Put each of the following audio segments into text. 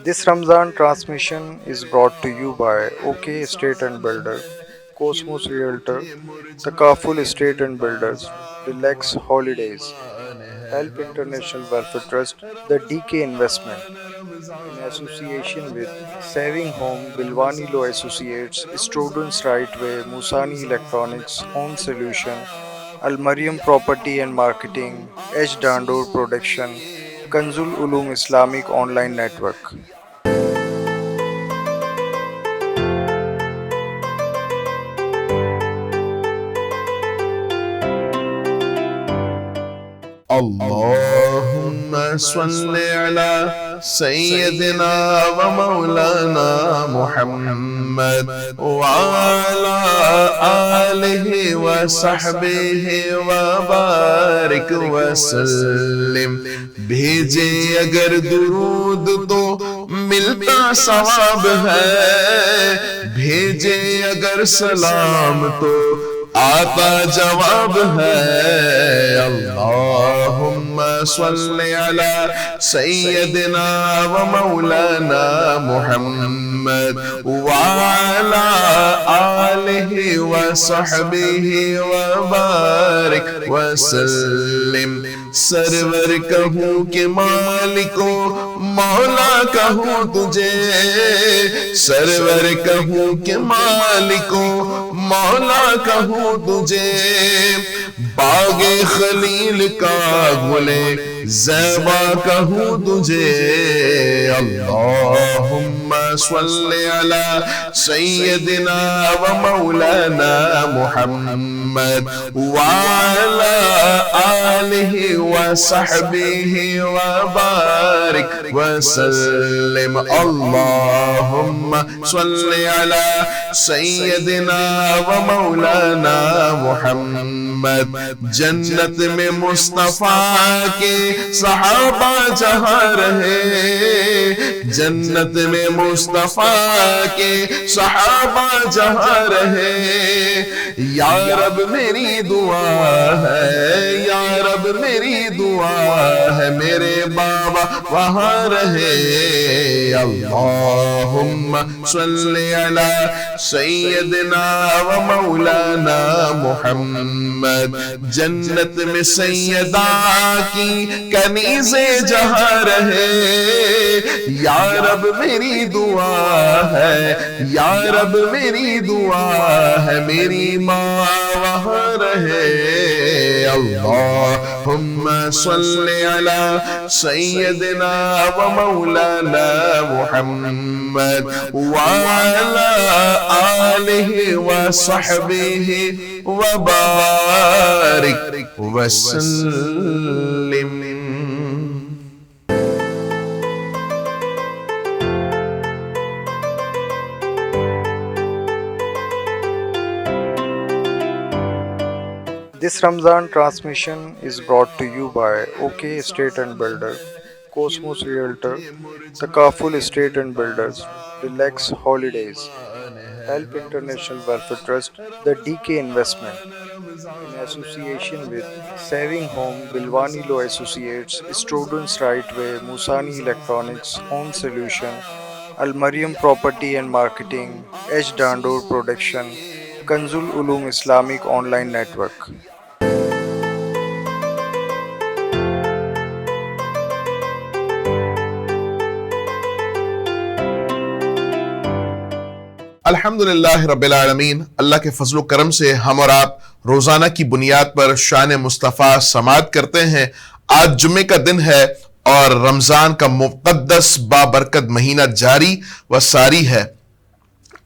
This Ramzan transmission is brought to you by OK Estate and Builder, Cosmos Realtor, Takaful Estate and Builders, Relax Holidays, Help International Welfare Trust, The DK Investment, in association with Saving Home, Bilwani Law Associates, Students Right Way, Musani Electronics, Home Solution, Al Mariam Property and Marketing, H. Dandur Production, Kanzul Ulum Islamic Online Network. اللهم صل على سيدنا ومولانا محمد وعلى آله وصحبه وبارك وسلم. بھیجے اگر درود تو ملتا ثواب ہے، بھیجے اگر سلام تو آتا جواب ہے. اللہم صل علی سیدنا و مولانا محمد وعلا آلہ و صحبہ وبارک وسلم. سرور کہوں کہ مالکو مولا کہوں تجھے، سرور کہوں کہ مالکو مولا کہوں تجھے، باغ خلیل کا گلے زیبا کہوں تجھے. اللہم صل علی سیدنا و مولانا محمد وعلا آلہ و صحبہ وبارک وسلم. اللہم صل علی سیدنا و مولانا محمد. جنت میں مصطفیٰ کے صحابہ جہاں رہے، جنت میں مصطفیٰ کے صحابہ جہاں رہے، یا رب میری دعا ہے، یا رب میری دعا ہے میرے بابا وہاں رہے. اللہم صل علی سیدنا و مولانا محمد. جنت میں سیدہ کی کنیزیں جہاں رہے، یا رب میری دعا ہے، یا رب میری دعا ہے میری ماں وہاں رہے. اللہم صل علی سیدنا و مولانا محمد وعلا آلہ و صحبہ وبارک وسلم. This Ramzan transmission is brought to you by OK Estate and Builder, Cosmos Realtor, Takaful Estate and Builders, Relax Holidays, Help International Welfare Trust, The DK Investment, in association with Saving Home, Bilwani Law Associates, Students Right Way, Musani Electronics, Home Solution, Al Mariam Property and Marketing, H. Dandur Production, Kanzul Ulum Islamic Online Network. الحمدللہ رب العالمین. اللہ کے فضل و کرم سے ہم اور آپ روزانہ کی بنیاد پر شان مصطفیٰ سماعت کرتے ہیں. آج جمعے کا دن ہے اور رمضان کا مقدس بابرکت مہینہ جاری و ساری ہے.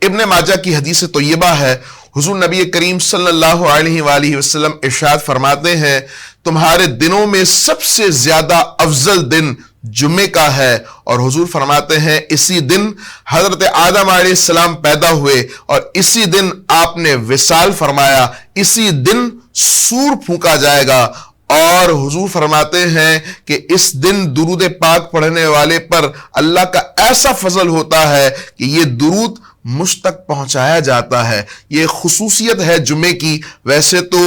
ابن ماجہ کی حدیث طیبہ ہے، حضور نبی کریم صلی اللہ علیہ وآلہ وسلم ارشاد فرماتے ہیں تمہارے دنوں میں سب سے زیادہ افضل دن جمعے کا ہے. اور حضور فرماتے ہیں اسی دن حضرت آدم علیہ السلام پیدا ہوئے اور اسی دن آپ نے وصال فرمایا، اسی دن سور پھونکا جائے گا. اور حضور فرماتے ہیں کہ اس دن درود پاک پڑھنے والے پر اللہ کا ایسا فضل ہوتا ہے کہ یہ درود مجھ تک پہنچایا جاتا ہے. یہ خصوصیت ہے جمعے کی. ویسے تو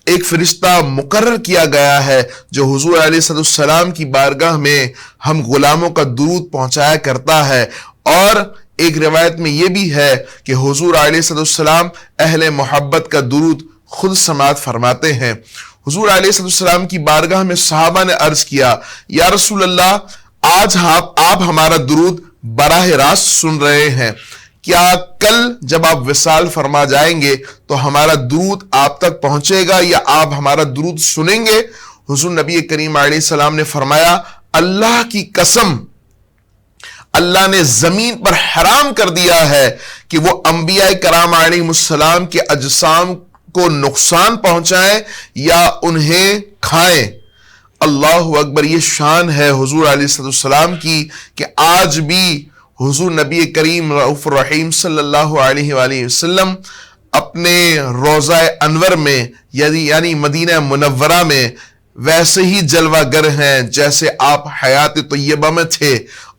ایک فرشتہ مقرر کیا گیا ہے جو حضور علیہ السلام کی بارگاہ میں ہم غلاموں کا درود پہنچایا کرتا ہے. اور ایک روایت میں یہ بھی ہے کہ حضور علیہ السلام اہل محبت کا درود خود سماعت فرماتے ہیں. حضور علیہ السلام کی بارگاہ میں صحابہ نے عرض کیا یا رسول اللہ آج آپ ہمارا درود براہ راست سن رہے ہیں, کیا کل جب آپ وصال فرما جائیں گے تو ہمارا درود آپ تک پہنچے گا یا آپ ہمارا درود سنیں گے؟ حضور نبی کریم علیہ السلام نے فرمایا اللہ کی قسم, اللہ نے زمین پر حرام کر دیا ہے کہ وہ انبیاء کرام علیہ السلام کے اجسام کو نقصان پہنچائیں یا انہیں کھائیں. اللہ اکبر. یہ شان ہے حضور علیہ السلام کی کہ آج بھی حضور نبی کریم رؤوف الرحیم صلی اللہ علیہ وآلہ وسلم اپنے روضہ انور میں یعنی مدینہ منورہ میں ویسے ہی جلوہ گر ہیں جیسے آپ حیات طیبہ میں تھے.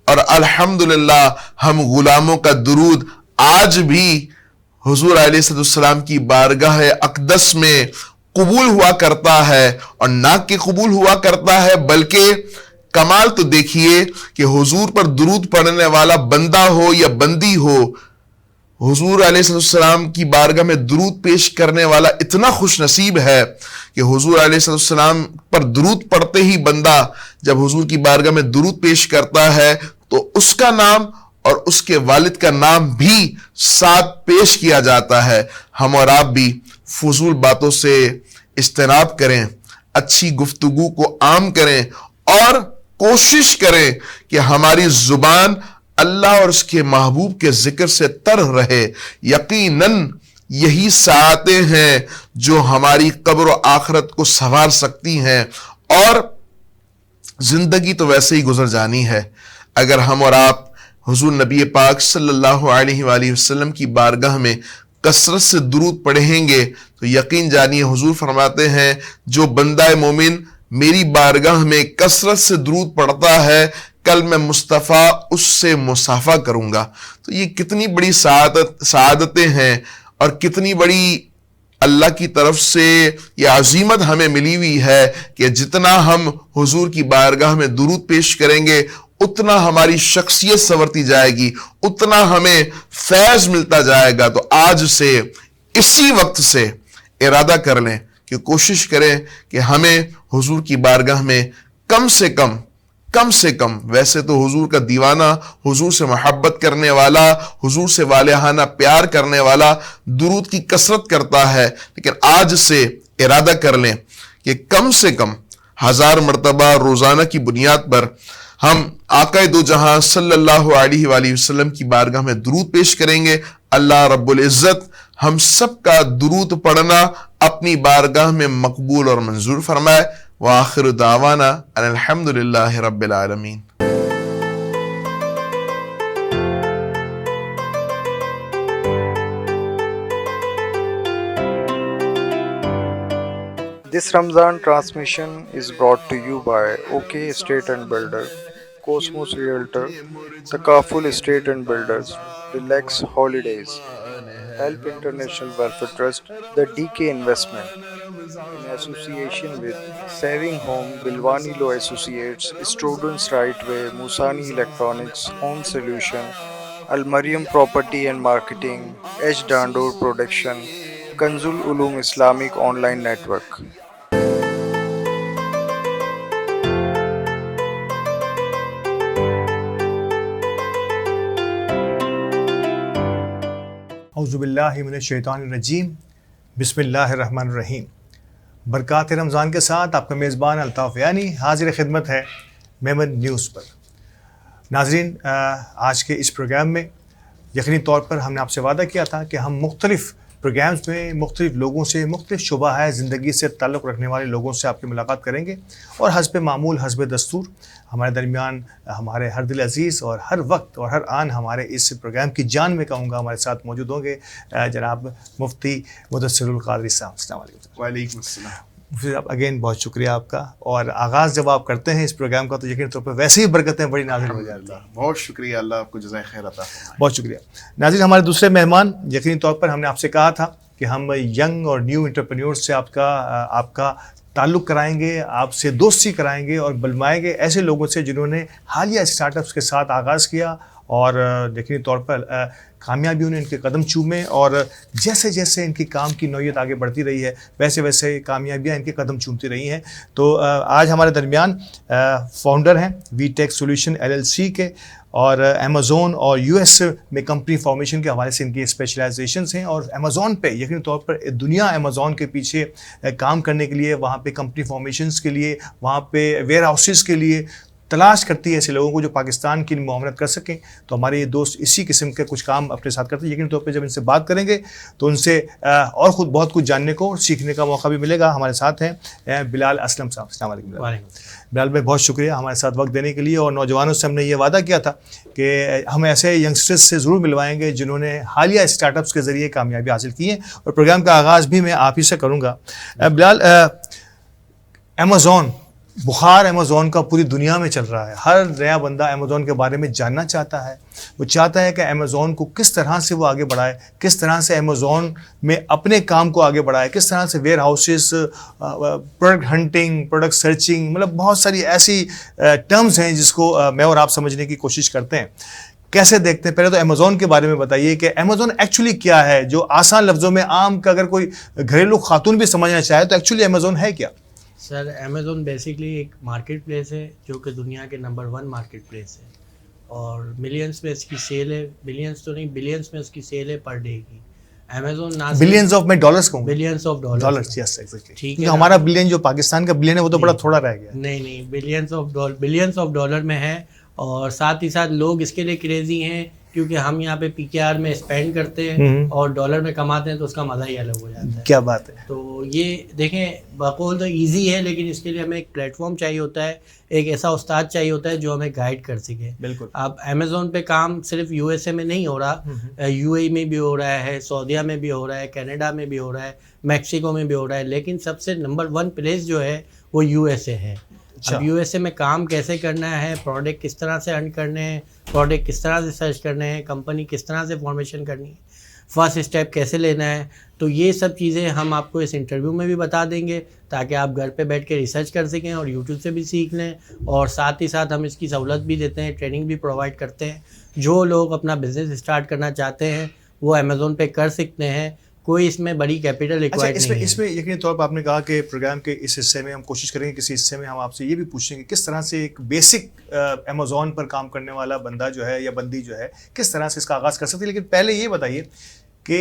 اور الحمدللہ ہم غلاموں کا درود آج بھی حضور علیہ السلام کی بارگاہ اقدس میں قبول ہوا کرتا ہے. اور نہ کہ قبول ہوا کرتا ہے بلکہ کمال تو دیکھیے کہ حضور پر درود پڑھنے والا بندہ ہو یا بندی ہو, حضور علیہ السلام کی بارگاہ میں درود پیش کرنے والا اتنا خوش نصیب ہے کہ حضور علیہ السلام پر درود پڑھتے ہی بندہ جب حضور کی بارگاہ میں درود پیش کرتا ہے تو اس کا نام اور اس کے والد کا نام بھی ساتھ پیش کیا جاتا ہے. ہم اور آپ بھی فضول باتوں سے اجتناب کریں, اچھی گفتگو کو عام کریں اور کوشش کریں کہ ہماری زبان اللہ اور اس کے محبوب کے ذکر سے تر رہے. یقیناً یہی ساعتیں ہیں جو ہماری قبر و آخرت کو سنوار سکتی ہیں. اور زندگی تو ویسے ہی گزر جانی ہے. اگر ہم اور آپ حضور نبی پاک صلی اللہ علیہ وآلہ وسلم کی بارگاہ میں کثرت سے درود پڑھیں گے تو یقین جانیے حضور فرماتے ہیں جو بندہ مومن میری بارگاہ میں کثرت سے درود پڑھتا ہے کل میں مصطفیٰ اس سے مصافحہ کروں گا. تو یہ کتنی بڑی سعادتیں ہیں اور کتنی بڑی اللہ کی طرف سے یہ عظیمت ہمیں ملی ہوئی ہے کہ جتنا ہم حضور کی بارگاہ میں درود پیش کریں گے اتنا ہماری شخصیت سنورتی جائے گی, اتنا ہمیں فیض ملتا جائے گا. تو آج سے اسی وقت سے ارادہ کر لیں کہ کوشش کریں کہ ہمیں حضور کی بارگاہ میں کم سے کم ویسے تو حضور کا دیوانہ, حضور سے محبت کرنے والا, حضور سے والہانہ پیار کرنے والا درود کی کثرت کرتا ہے, لیکن آج سے ارادہ کر لیں کہ کم سے کم 1000 مرتبہ روزانہ کی بنیاد پر ہم آقا دو جہاں صلی اللہ علیہ وآلہ وسلم کی بارگاہ میں درود پیش کریں گے. اللہ رب العزت ہم سب کا درود پڑھنا اپنی بارگاہ میں مقبول اور منظور فرمائے. وآخر دعوانا ان الحمدللہ رب العالمین. This Ramzan transmission is brought to you by OK Estate and Builder, Cosmos Realtor, Takaful Estate and Builders, Relax Holidays, Help International Welfare Trust, The DK Investment, in association with Saving Home, Bilwani Law Associates, Students Right Way, Musani Electronics, Home Solution, Al Mariam Property and Marketing, H. Dandoor Production, Kanzul Ulum Islamic Online Network. اعوذ باللہ من الشیطان الرجیم. بسم اللہ الرحمن الرحیم. برکات رمضان کے ساتھ آپ کا میزبان الطاف یعنی حاضر خدمت ہے میمن نیوز پر. ناظرین، آج کے اس پروگرام میں یقینی طور پر ہم نے آپ سے وعدہ کیا تھا کہ ہم مختلف پروگرامز میں مختلف لوگوں سے، مختلف شعبہ ہے زندگی سے تعلق رکھنے والے لوگوں سے آپ کی ملاقات کریں گے، اور حسب معمول، حسب دستور ہمارے درمیان ہمارے ہر دل عزیز اور ہر وقت اور ہر آن ہمارے اس پروگرام کی جان میں کہوں گا ہمارے ساتھ موجود ہوں گے جناب مفتی مدثر القادری صاحب. السلام علیکم. وعلیکم السلام. مفتی صاحب اگین بہت شکریہ آپ کا. اور آغاز جب آپ کرتے ہیں اس پروگرام کا تو یقینی طور پر ویسے ہی برکتیں بڑی نازل ہو جاتی ہیں. بہت شکریہ، اللہ آپ کو جزائے خیر عطا فرمائے. بہت شکریہ. ناظرین، ہمارے دوسرے مہمان، یقینی طور پر ہم نے آپ سے کہا تھا کہ ہم ینگ اور نیو انٹرپرینیورس سے آپ کا تعلق کرائیں گے، آپ سے دوستی کرائیں گے اور بلوائیں گے ایسے لوگوں سے جنہوں نے حالیہ اسٹارٹ اپس کے ساتھ آغاز کیا اور یقینی طور پر کامیابیوں نے ان کے قدم چومے، اور جیسے جیسے ان کی کام کی نوعیت آگے بڑھتی رہی ہے ویسے ویسے کامیابیاں ان کے قدم چومتی رہی ہیں. تو آج ہمارے درمیان فاؤنڈر ہیں وی ٹیک سولوشن LLC کے، اور امیزون اور US میں کمپنی فارمیشن کے حوالے سے ان کی اسپیشلائزیشنس ہیں، اور امیزون پہ یقینی طور پر دنیا امیزون کے پیچھے کام کرنے کے لیے، وہاں پہ کمپنی فارمیشنس کے لیے، وہاں پہ ویئر ہاؤسز کے لیے تلاش کرتی ہے ایسے لوگوں کو جو پاکستان کی معاونت کر سکیں. تو ہمارے یہ دوست اسی قسم کے کچھ کام اپنے ساتھ کرتے ہیں. یقینی طور پہ جب ان سے بات کریں گے تو ان سے اور خود بہت کچھ جاننے کو اور سیکھنے کا موقع بھی ملے گا. ہمارے ساتھ ہیں بلال اسلم صاحب. السلام علیکم. بلال بھائی بہت شکریہ ہمارے ساتھ وقت دینے کے لیے. اور نوجوانوں سے ہم نے یہ وعدہ کیا تھا کہ ہم ایسے ینگسٹرز سے ضرور ملوائیں گے جنہوں نے حالیہ اسٹارٹ اپس کے ذریعے کامیابی حاصل کی ہے، اور پروگرام کا آغاز بھی میں آپ ہی سے کروں گا. بلال، امیزون، بخار امیزون کا پوری دنیا میں چل رہا ہے. ہر نیا بندہ امیزون کے بارے میں جاننا چاہتا ہے. وہ چاہتا ہے کہ امیزون کو کس طرح سے وہ آگے بڑھائے، کس طرح سے امیزون میں اپنے کام کو آگے بڑھائے، کس طرح سے where houses, product hunting, product searching, مطلب بہت ساری ایسی ٹرمز ہیں جس کو میں اور آپ سمجھنے کی کوشش کرتے ہیں. کیسے دیکھتے ہیں؟ پہلے تو امیزون کے بارے میں بتائیے کہ امیزون ایکچولی کیا ہے، جو آسان لفظوں میں عام کا اگر کوئی گھریلو خاتون بھی سمجھنا چاہے تو ایکچولی امیزون ہے کیا؟ سر، امیزون بیسکلی ایک مارکیٹ پلیس ہے جو کہ دنیا کے نمبر 1 مارکیٹ پلیس ہے، اور ملینس میں اس کی سیل ہے. بلینس تو نہیں، بلینس میں اس کی سیل ہے پر ڈے کی. امیزون نہ بلینز آف میں ڈالرز کہوں، billions of dollars. Yes exactly. ٹھیک ہے، ہمارا بلین جو پاکستان کا بلین ہے وہ تو بڑا تھوڑا رہ گیا. نہیں، بلینس آف ڈالر میں ہے. اور ساتھ ہی ساتھ لوگ اس کے لیے کریزی ہیں کیونکہ ہم یہاں پہ PKR میں اسپینڈ کرتے ہیں اور ڈالر میں کماتے ہیں تو اس کا مزہ ہی الگ ہو جاتا ہے. کیا بات ہے. تو یہ دیکھیں، بقول تو ایزی ہے، لیکن اس کے لیے ہمیں ایک پلیٹ فارم چاہیے ہوتا ہے، ایک ایسا استاد چاہیے ہوتا ہے جو ہمیں گائیڈ کر سکے. بالکل. اب امیزون پہ کام صرف USA میں نہیں ہو رہا، UAE میں بھی ہو رہا ہے، سعودیہ میں بھی ہو رہا ہے، کینیڈا میں بھی ہو رہا ہے، میکسیکو میں بھی ہو رہا ہے، لیکن سب سے نمبر 1 پلیس جو ہے وہ USA ہے. اب USA میں کام کیسے کرنا ہے، پروڈکٹ کس طرح سے ارن کرنے ہیں، پروڈکٹ کس طرح سے سرچ کرنے ہیں، کمپنی کس طرح سے فارمیشن کرنی ہے، فرسٹ اسٹیپ کیسے لینا ہے، تو یہ سب چیزیں ہم آپ کو اس انٹرویو میں بھی بتا دیں گے تاکہ آپ گھر پہ بیٹھ کے ریسرچ کر سکیں اور یوٹیوب سے بھی سیکھ لیں. اور ساتھ ہی ساتھ ہم اس کی سہولت بھی دیتے ہیں، ٹریننگ بھی پرووائڈ کرتے ہیں. جو لوگ اپنا بزنس اسٹارٹ کرنا چاہتے ہیں وہ امیزون پہ کر سکتے ہیں، کوئی اس میں بڑی کیپٹل ریکوائرڈ نہیں ہے. اس میں یقینی طور پر آپ نے کہا کہ پروگرام کے اس حصے میں ہم کوشش کریں گے، کسی حصے میں ہم آپ سے یہ بھی پوچھیں گے کس طرح سے ایک بیسک امیزون پر کام کرنے والا بندہ جو ہے یا بندی جو ہے کس طرح سے اس کا آغاز کر سکتی ہے. لیکن پہلے یہ بتائیے کہ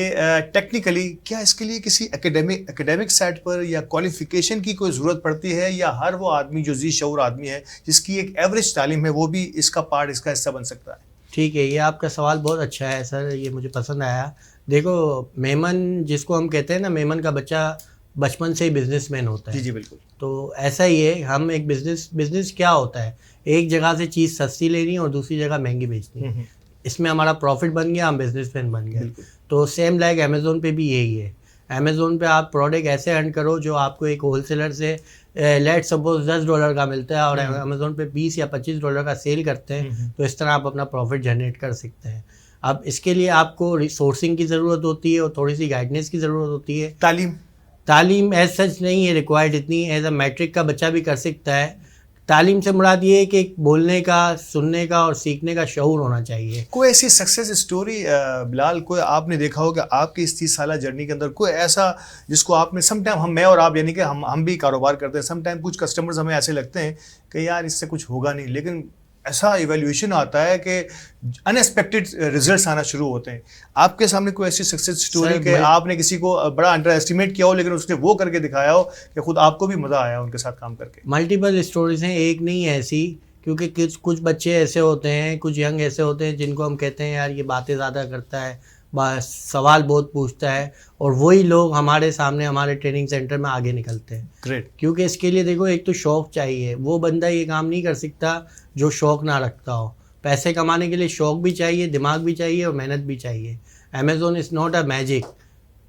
ٹیکنیکلی کیا اس کے لیے کسی اکیڈیمک سائٹ پر یا کوالیفیکیشن کی کوئی ضرورت پڑتی ہے، یا ہر وہ آدمی جو ذی شعور آدمی ہے جس کی ایک ایوریج تعلیم ہے وہ بھی اس کا پارٹ، اس کا حصہ بن سکتا ہے؟ ٹھیک ہے، یہ آپ کا سوال بہت اچھا ہے سر، یہ مجھے پسند آیا. دیکھو، میمن جس کو ہم کہتے ہیں نا، میمن کا بچہ بچپن سے ہی بزنس مین ہوتا ہے. جی بالکل. تو ایسا ہی ہے، ہم ایک بزنس کیا ہوتا ہے، ایک جگہ سے چیز سستی لینی ہے اور دوسری جگہ مہنگی بیچنی ہے. اس میں ہمارا پروفٹ بن گیا، ہم بزنس مین بن گئے. تو سیم لائک امیزون پہ بھی یہی ہے. امیزون پہ آپ پروڈکٹ ایسے ارن کرو جو آپ کو ایک ہول سیلر سے لیٹ سپوز $10 کا ملتا ہے اور امیزون پہ $20 یا $25 کا سیل کرتے ہیں، تو اس طرح آپ اپنا پروفٹ جنریٹ کر سکتے ہیں. اب اس کے لیے آپ کو ریسورسنگ کی ضرورت ہوتی ہے اور تھوڑی سی گائیڈنس کی ضرورت ہوتی ہے. تعلیم ایز سچ نہیں ہے ریکوائرڈ اتنی، ایز اے میٹرک کا بچہ بھی کر سکتا ہے. تعلیم سے مراد یہ ہے کہ بولنے کا، سننے کا اور سیکھنے کا شعور ہونا چاہیے. کوئی ایسی سکسیس اسٹوری بلال، کوئی آپ نے دیکھا ہوگا آپ کی اس 30 سالہ جرنی کے اندر، کوئی ایسا جس کو آپ نے سم ٹائم، میں اور آپ یعنی کہ ہم بھی کاروبار کرتے ہیں، سم ٹائم کچھ کسٹمرز ہمیں ایسے لگتے ہیں کہ یار اس سے کچھ ہوگا نہیں، لیکن ایسا ایویلیویشن آتا ہے کہ ان ایکسپیکٹڈ ریزلٹس آنا شروع ہوتے ہیں. آپ کے سامنے کوئی ایسی سکسیس اسٹوری کہ آپ نے کسی کو بڑا انڈر ایسٹیمیٹ کیا ہو لیکن اس نے وہ کر کے دکھایا ہو کہ خود آپ کو بھی مزہ آیا ان کے ساتھ کام کر کے؟ ملٹیپل اسٹوریز ہیں، ایک نہیں ہے ایسی، کیونکہ کچھ بچے ایسے ہوتے ہیں، کچھ ینگ ایسے ہوتے ہیں جن کو ہم کہتے ہیں یار یہ باتیں زیادہ کرتا ہے، سوال بہت پوچھتا ہے، اور وہی لوگ ہمارے سامنے ہمارے ٹریننگ سینٹر میں آگے نکلتے ہیں. گریٹ. کیونکہ اس کے لیے دیکھو ایک تو شوق چاہیے، وہ بندہ یہ کام نہیں کر سکتا جو شوق نہ رکھتا ہو. پیسے کمانے کے لیے شوق بھی چاہیے، دماغ بھی چاہیے اور محنت بھی چاہیے. Amazon is not a magic.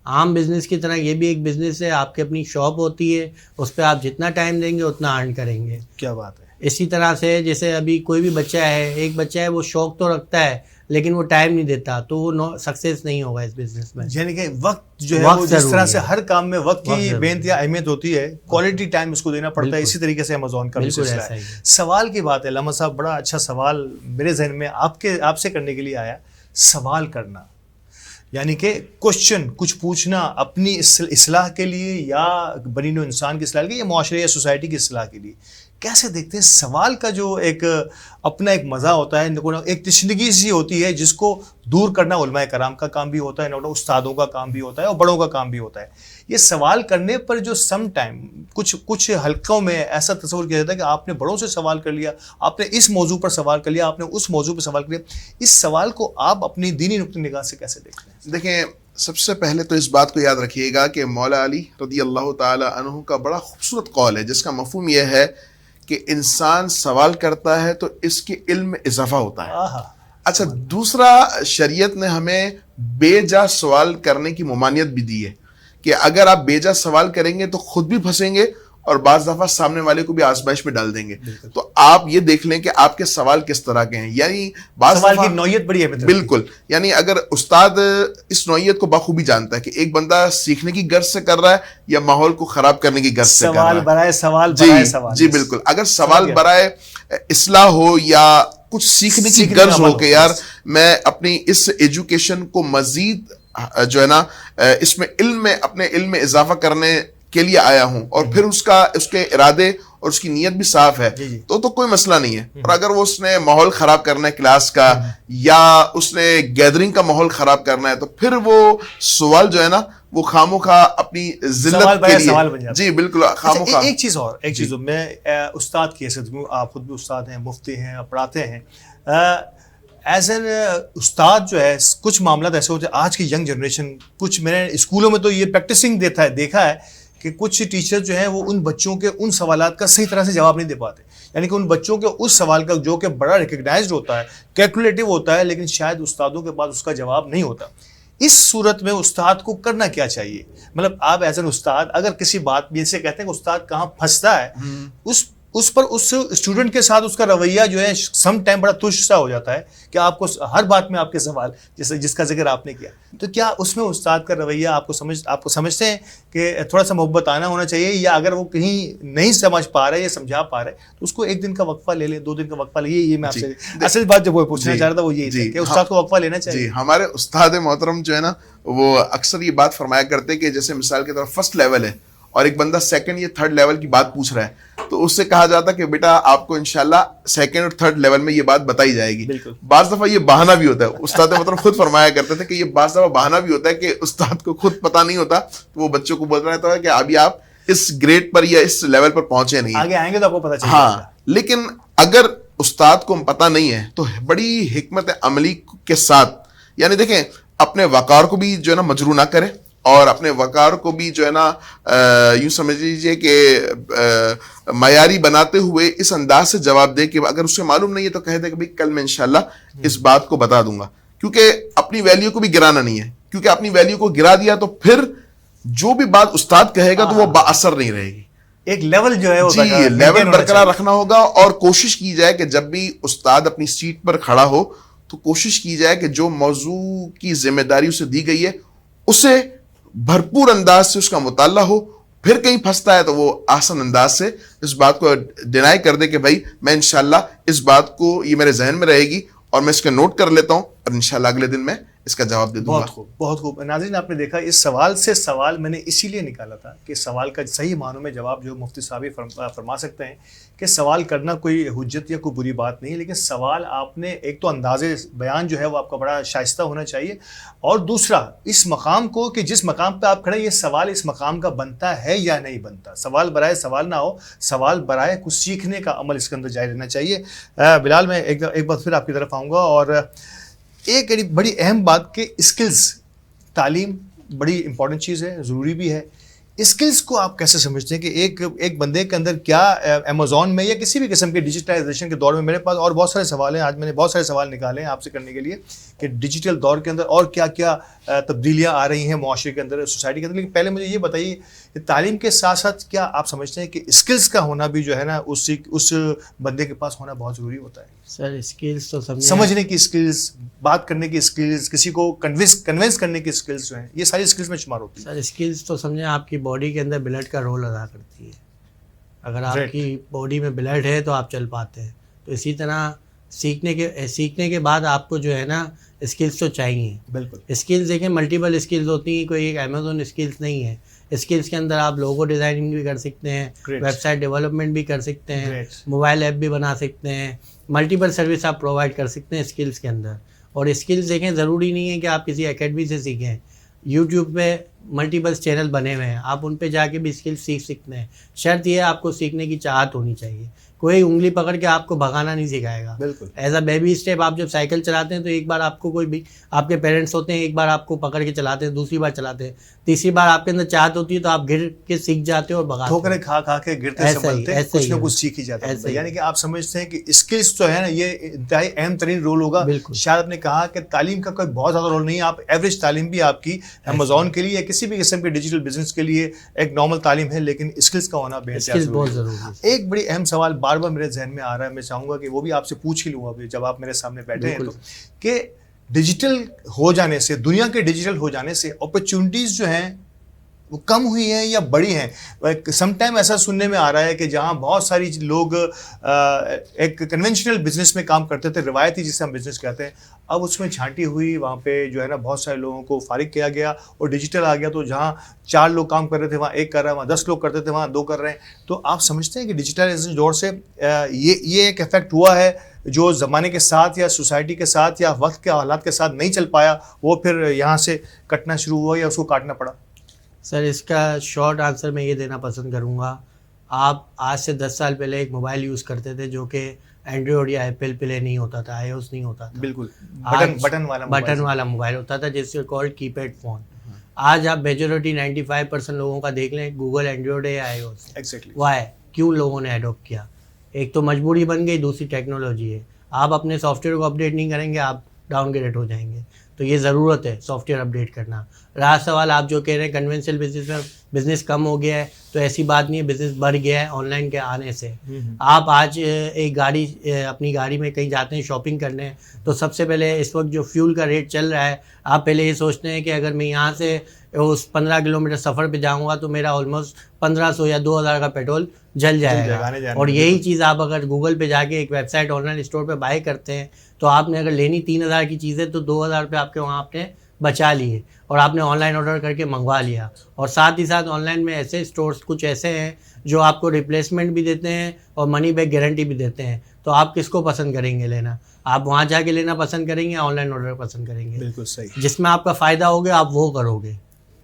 عام بزنس کی طرح یہ بھی ایک بزنس ہے، آپ کی اپنی شاپ ہوتی ہے، اس پہ آپ جتنا ٹائم دیں گے اتنا ارن کریں گے. کیا بات ہے. اسی طرح سے جیسے ابھی کوئی بھی بچہ ہے، ایک بچہ ہے وہ شوق تو رکھتا ہے لیکن وہ ٹائم نہیں دیتا، تو وہ سکسیس نہیں ہوگا اس بزنس میں. یعنی کہ وقت جو ہے وقت وہ جس ضروری طرح سے ہے. ہر کام میں وقت وقت کی ضروری بے انتہا اہمیت ہوتی ہے، کوالٹی ٹائم اس کو دینا پڑتا ہے. بالکل. اسی طریقے سے امیزون کا بھی بالکل سلسلہ ایسا ہے. ہی ہے. سوال کی بات ہے علامہ صاحب، بڑا اچھا سوال میرے ذہن میں آپ سے کرنے کے لیے آیا. سوال کرنا یعنی کہ کوشچن کچھ پوچھنا اپنی اصلاح کے لیے یا بنی نوع انسان کی اصلاح کے لیے یا معاشرے یا سوسائٹی کی اصلاح کے لیے. کیسے دیکھتے ہیں سوال کا جو ایک اپنا ایک مزہ ہوتا ہے، ایک تشنگی سی ہوتی ہے جس کو دور کرنا علماء کرام کا کام بھی ہوتا ہے، استادوں کا کام بھی ہوتا ہے اور بڑوں کا کام بھی ہوتا ہے. یہ سوال کرنے پر جو سم ٹائم کچھ حلقوں میں ایسا تصور کیا جاتا ہے کہ آپ نے بڑوں سے سوال کر لیا، آپ نے اس موضوع پر سوال کر لیا، آپ نے اس موضوع پر سوال کر لیا. اس سوال کو آپ اپنی دینی نقطہ نگاہ سے کیسے دیکھتے ہیں؟ دیکھیں، سب سے پہلے تو اس بات کو یاد رکھیے گا کہ مولا علی رضی اللہ تعالی عنہ کا بڑا خوبصورت قول ہے جس کا مفہوم یہ ہے کہ انسان سوال کرتا ہے تو اس کے علم میں اضافہ ہوتا ہے. اچھا، دوسرا، شریعت نے ہمیں بے جا سوال کرنے کی ممانعت بھی دی ہے کہ اگر آپ بے جا سوال کریں گے تو خود بھی پھنسیں گے اور بعض دفعہ سامنے والے کو بھی آزمائش میں ڈال دیں گے. تو آپ یہ دیکھ لیں کہ آپ کے سوال کس طرح کے ہیں. یعنی بعض سوال کی نوعیت بڑی ہے. بالکل، یعنی اگر استاد اس نوعیت کو بخوبی جانتا ہے کہ ایک بندہ سیکھنے کی غرض سے کر رہا ہے یا ماحول کو خراب کرنے کی غرض سے کر رہا ہے. سوال برائے سوال برائے سوال. جی بالکل. اگر سوال برائے اصلاح ہو یا کچھ سیکھنے کی غرض ہو کہ یار میں اپنی اس ایجوکیشن کو مزید جو ہے نا اس میں اپنے علم میں اضافہ کرنے کے لیے آیا ہوں اور پھر اس کے ارادے اور اس کی نیت بھی صاف ہے تو کوئی مسئلہ نہیں ہے. اور اگر وہ اس نے ماحول خراب کرنا ہے کلاس کا یا اس نے گیدرنگ کا ماحول خراب کرنا ہے تو پھر وہ سوال جو ہے نا وہ خاموخواہ اپنی ذلت کے لیے. جی بالکل خاموخواہ. ایک چیز میں استاد کی حیثیت میں، آپ خود بھی استاد ہیں، مفتی ہیں، پڑھاتے ہیں. ایز این استاد جو ہے کچھ معاملات ایسے ہوتے ہیں آج کی ینگ جنریشن، کچھ میں نے اسکولوں میں تو یہ پریکٹسنگ دیکھا ہے کہ کچھ ٹیچر جو ہیں وہ ان بچوں کے ان سوالات کا صحیح طرح سے جواب نہیں دے پاتے. یعنی کہ ان بچوں کے اس سوال کا جو کہ بڑا ریکگنائزڈ ہوتا ہے، کیلکولیٹو ہوتا ہے، لیکن شاید استادوں کے پاس اس کا جواب نہیں ہوتا. اس صورت میں استاد کو کرنا کیا چاہیے؟ مطلب آپ ایز این استاد اگر کسی بات میں سے کہتے ہیں کہ استاد کہاں پھنستا ہے، اس پر اس اسٹوڈنٹ کے ساتھ اس کا رویہ جو ہے سم ٹائم بڑا تش سا ہو جاتا ہے کہ آپ کو ہر بات میں آپ کے سوال جس کا ذکر آپ نے کیا، تو کیا اس میں استاد کا رویہ آپ کو سمجھتے ہیں کہ تھوڑا سا محبت آنا ہونا چاہیے، یا اگر وہ کہیں نہیں سمجھ پا رہے یا سمجھا پا رہے تو اس کو ایک دن کا وقفہ لے لیں، 2 دن کا وقفہ لے. یہ میں آپ سے اصل بات جو وہ پوچھنا چاہ رہا تھا وہ یہی تھی کہ استاد کو وقفہ لینا چاہیے. جی، ہمارے استاد محترم جو ہے نا وہ اکثر یہ بات فرمایا کرتے کہ جیسے مثال کے طور پر فرسٹ لیول ہے اور ایک بندہ سیکنڈ یا تھرڈ لیول کی بات پوچھ رہا ہے تو اس سے کہا جاتا کہ بیٹا آپ کو انشاءاللہ سیکنڈ اور تھرڈ لیول میں یہ بات بتائی جائے گی. بعض دفعہ یہ بہانہ بھی ہوتا ہے. استاد مطلب خود فرمایا کرتے تھے کہ یہ بعض دفعہ بہانہ بھی ہوتا ہے کہ استاد کو خود پتہ نہیں ہوتا تو وہ بچوں کو بولتا رہتا ہے کہ ابھی آپ اس گریڈ پر یا اس لیول پر پہنچے نہیں، آگے آئیں گے تو آپ کو پتہ چلے گا. ہاں، لیکن اگر استاد کو پتہ نہیں ہے تو بڑی حکمت عملی کے ساتھ، یعنی دیکھیں اپنے وقار کو بھی جو ہے نا مجروح نہ کرے اور اپنے وقار کو بھی جو ہے نا یوں سمجھ لیجیے کہ معیاری بناتے ہوئے اس انداز سے جواب دے کہ اگر اسے معلوم نہیں ہے تو کہہ دے کہ بھائی کل میں انشاءاللہ اس بات کو بتا دوں گا. کیونکہ اپنی ویلیو کو بھی گرانا نہیں ہے، کیونکہ اپنی ویلیو کو گرا دیا تو پھر جو بھی بات استاد کہے گا تو وہ با اثر نہیں رہے گی. ایک لیول جو ہے جی لیول برقرار رکھنا ہوگا اور کوشش کی جائے کہ جب بھی استاد اپنی سیٹ پر کھڑا ہو تو کوشش کی جائے کہ جو موضوع کی ذمہ داری اسے دی گئی ہے اسے بھرپور انداز سے اس کا مطالعہ ہو. پھر کہیں پھنستا ہے تو وہ آسان انداز سے اس بات کو ڈینائی کر دے کہ بھائی میں انشاءاللہ اس بات کو یہ میرے ذہن میں رہے گی اور میں اس کا نوٹ کر لیتا ہوں اور انشاءاللہ اگلے دن میں اس کا جواب دے دوں گا. بہت خوب، بہت خوب. ناظرین آپ نے دیکھا اس سوال سے سوال میں نے اسی لیے نکالا تھا کہ سوال کا صحیح معنوں میں جواب جو مفتی صاحب فرما سکتے ہیں کہ سوال کرنا کوئی حجت یا کوئی بری بات نہیں ہے، لیکن سوال آپ نے ایک تو انداز بیان جو ہے وہ آپ کا بڑا شائستہ ہونا چاہیے، اور دوسرا اس مقام کو کہ جس مقام پہ آپ کھڑے یہ سوال اس مقام کا بنتا ہے یا نہیں بنتا. سوال برائے سوال نہ ہو، سوال برائے کچھ سیکھنے کا عمل اس کے اندر جاری رہنا چاہیے. بلال میں ایک بار پھر آپ کی طرف آؤں گا، اور ایک بڑی اہم بات کہ اسکلز، تعلیم بڑی امپورٹنٹ چیز ہے، ضروری بھی ہے. اسکلس کو آپ کیسے سمجھتے ہیں کہ ایک بندے کے اندر کیا امیزون میں یا کسی بھی قسم کے ڈیجیٹلائزیشن کے دور میں، میرے پاس اور بہت سارے سوال ہیں، آج میں نے بہت سارے سوال نکالے ہیں آپ سے کرنے کے لیے کہ ڈیجیٹل دور کے اندر اور کیا کیا تبدیلیاں آ رہی ہیں معاشرے کے اندر، سوسائٹی کے اندر. لیکن پہلے مجھے یہ بتائیے کہ تعلیم کے ساتھ ساتھ کیا آپ سمجھتے ہیں کہ اسکلس کا ہونا بھی جو ہے نا اس بندے کے پاس ہونا بہت ضروری ہوتا ہے؟ سر اسکلس تو سمجھنے کی اسکلس، بات کرنے کی اسکلس، کسی کو کنونس کرنے کی اسکلس جو ہیں، یہ ساری اسکلس میں شمار ہوتی ہیں. سر اسکلس تو سمجھیں آپ کی باڈی کے اندر بلڈ کا رول ادا کرتی ہے. اگر آپ کی باڈی میں بلڈ ہے تو آپ چل پاتے ہیں. تو اسی طرح سیکھنے کے بعد آپ کو جو ہے نا اسکلس تو چاہیے. بالکل. اسکلس دیکھیں ملٹیپل اسکلس ہوتی ہیں، کوئی ایک امیزون اسکلس نہیں ہے. اسکلس کے اندر آپ لوگو ڈیزائننگ بھی کر سکتے ہیں، ویب سائٹ ڈیولپمنٹ بھی کر سکتے ہیں، موبائل ایپ بھی بنا سکتے ہیں، ملٹیپل سروس آپ پرووائڈ کر سکتے ہیں اسکلس کے اندر. اور اسکلس دیکھیں ضروری نہیں ہے کہ آپ کسی اکیڈمی سے سیکھیں. یوٹیوب پہ ملٹیپل چینل بنے ہوئے ہیں، آپ ان پہ جا کے بھی اسکلس سیکھ سکتے ہیں. شرط یہ ہے آپ کو سیکھنے کی چاہت ہونی چاہیے. کوئی انگلی پکڑ کے آپ کو بھگانا نہیں سکھائے گا. بالکل. ایز اے بیبی اسٹیپ آپ جب سائیکل چلاتے ہیں تو ایک بار آپ کو کوئی بھی آپ کے پیرنٹس ہوتے ہیں، ایک بار آپ کو پکڑ کے چلاتے ہیں، دوسری بار چلاتے ہیں، تیسری بار آپ کے اندر چاہت ہوتی ہے تو آپ گر کے سیکھ جاتے ہو اور بھگاتے ہیں. ٹھوکریں کھا کھا کے گرتے سنبھلتے کچھ نہ کچھ سیکھ ہی جاتا ہے. یعنی کہ آپ سمجھتے ہیں کہ اسکلس جو ہے نا یہ انتہائی اہم ترین رول ہوگا. شاید آپ نے کہا کہ تعلیم کا کوئی بہت زیادہ رول نہیں ہے، آپ ایوریج تعلیم بھی آپ کی امیزون کے لیے یا کسی بھی قسم کے ڈیجیٹل بزنس کے لیے ایک نارمل تعلیم ہے، لیکن اسکلس کا ہونا بے انتہا ضروری ہے. ایک بڑی اہم سوال بار بار میرے ذہن میں آ رہا ہے، میں چاہوں گا کہ وہ بھی آپ سے پوچھ ہی لوں ابھی جب آپ میرے سامنے بیٹھے ہیں تو، کہ ڈیجیٹل ہو جانے سے، دنیا کے ڈیجیٹل ہو جانے سے اپرچونٹیز جو ہیں وہ کم ہوئی ہیں یا بڑی ہیں؟ سم ٹائم ایسا سننے میں آ رہا ہے کہ جہاں بہت ساری لوگ ایک کنونشنل بزنس میں کام کرتے تھے، روایتی جسے ہم بزنس کہتے ہیں، اب اس میں چھانٹی ہوئی، وہاں پہ جو ہے نا بہت سارے لوگوں کو فارغ کیا گیا اور ڈیجیٹل آ گیا. تو جہاں 4 لوگ کام کر رہے تھے وہاں 1 کر رہا ہے، وہاں 10 لوگ کرتے تھے وہاں 2 کر رہے ہیں. تو آپ سمجھتے ہیں کہ ڈیجیٹلائزیشن دور سے یہ ایک افیکٹ ہوا ہے جو زمانے کے ساتھ یا سوسائٹی کے ساتھ یا وقت کے حالات کے ساتھ نہیں چل پایا، وہ پھر یہاں سے کٹنا شروع ہوا یا اس کو کاٹنا پڑا؟ سر اس کا شارٹ آنسر میں یہ دینا پسند کروں گا. آپ آج سے 10 سال پہلے ایک موبائل یوز کرتے تھے جو کہ اینڈرائڈ یا ایپل پلے نہیں ہوتا تھا، آئی اوس نہیں ہوتا تھا. بالکل. بٹن والا موبائل ہوتا تھا جس سے کالڈ کی پیڈ فون. آج آپ میجورٹی 95% لوگوں کا دیکھ لیں، گوگل اینڈرائڈ ہے یا آئی اوس. ایگزیکٹلی. وائی؟ کیوں لوگوں نے اڈاپٹ کیا؟ ایک تو مجبوری بن گئی، دوسری ٹیکنالوجی ہے. آپ اپنے سافٹ ویئر کو اپڈیٹ نہیں کریں گے آپ ڈاؤن گریڈ ہو جائیں گے. تو یہ ضرورت ہے سافٹ ویئر اپڈیٹ کرنا. رہا سوال آپ جو کہہ رہے ہیں کنونشنل بزنس میں بزنس کم ہو گیا ہے، تو ایسی بات نہیں ہے، بزنس بڑھ گیا ہے آن لائن کے آنے سے. آپ آج ایک گاڑی اپنی گاڑی میں کہیں جاتے ہیں شاپنگ کرنے، تو سب سے پہلے اس وقت جو فیول کا ریٹ چل رہا ہے، آپ پہلے یہ سوچتے ہیں کہ اگر میں یہاں سے اس 15 کلومیٹر سفر پہ جاؤں گا تو میرا آلموسٹ 1500 یا 2000 کا پیٹرول جل جائے گا. اور یہی چیز آپ اگر گوگل پہ جا کے ایک website online store پہ بائی کرتے ہیں تو آپ نے اگر لینی 3000 کی چیز ہے تو 2000 روپے آپ کے وہاں آپ نے بچا لیے اور آپ نے آن لائن آرڈر کر کے منگوا لیا. اور ساتھ ہی ساتھ آن لائن میں ایسے اسٹورس کچھ ایسے ہیں جو آپ کو ریپلیسمنٹ بھی دیتے ہیں اور منی بیک گارنٹی بھی دیتے ہیں. تو آپ کس کو پسند کریں گے لینا؟ آپ وہاں جا کے لینا پسند کریں گے، آن لائن آرڈر پسند کریں گے؟ بالکل صحیح. جس میں آپ کا فائدہ ہوگا آپ وہ کرو گے.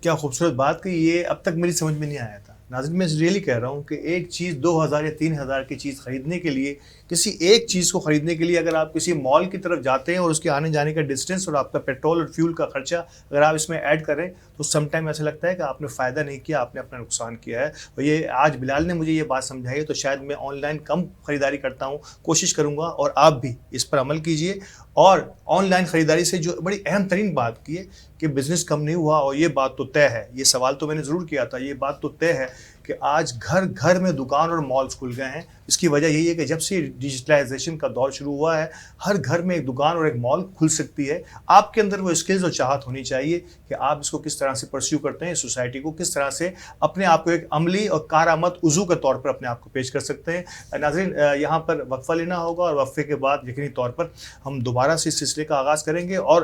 کیا خوبصورت بات کہ یہ اب تک میری سمجھ میں نہیں آیا تھا. ناظرین میں ریئلی کہہ رہا ہوں کہ ایک چیز 2000 یا 3000 کی چیز خریدنے کے لیے، کسی ایک چیز کو خریدنے کے لیے اگر آپ کسی مال کی طرف جاتے ہیں اور اس کے آنے جانے کا ڈسٹینس اور آپ کا پیٹرول اور فیول کا خرچہ اگر آپ اس میں ایڈ کریں تو سم ٹائم ایسا لگتا ہے کہ آپ نے فائدہ نہیں کیا، آپ نے اپنا نقصان کیا ہے. اور یہ آج بلال نے مجھے یہ بات سمجھائی ہے، تو شاید میں آن لائن کم خریداری کرتا ہوں، کوشش کروں گا اور آپ بھی اس پر عمل کیجئے. اور آن لائن خریداری سے جو بڑی اہم ترین بات کی ہے کہ بزنس کم نہیں ہوا، اور یہ بات تو طے ہے، یہ سوال تو میں نے ضرور کیا تھا، یہ بات تو طے ہے کہ آج گھر گھر میں دکان اور مالز کھل گئے ہیں. اس کی وجہ یہی ہے کہ جب سے ڈیجیٹلائزیشن کا دور شروع ہوا ہے، ہر گھر میں ایک دکان اور ایک مال کھل سکتی ہے. آپ کے اندر وہ اسکلز اور چاہت ہونی چاہیے کہ آپ اس کو کس طرح سے پرسیو کرتے ہیں، سوسائٹی کو کس طرح سے اپنے آپ کو ایک عملی اور کارآمد عضو کے طور پر اپنے آپ کو پیش کر سکتے ہیں. ناظرین یہاں پر وقفہ لینا ہوگا اور وقفے کے بعد یقینی طور پر ہم دوبارہ سے اس سلسلے کا آغاز کریں گے. اور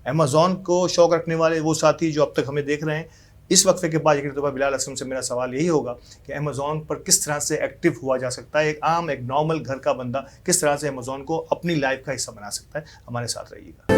امیزون کو شوق رکھنے والے وہ ساتھی جو اب تک ہمیں دیکھ رہے ہیں، اس وقفے کے بعد یقینی طور پر بلال اسلم سے میرا سوال یہی ہوگا کہ امیزون پر کس طرح سے ایکٹیو ہوا جا سکتا ہے، ایک عام ایک نارمل گھر کا بندہ کس طرح سے امیزون کو اپنی لائف کا حصہ بنا سکتا ہے. ہمارے ساتھ رہیے گا.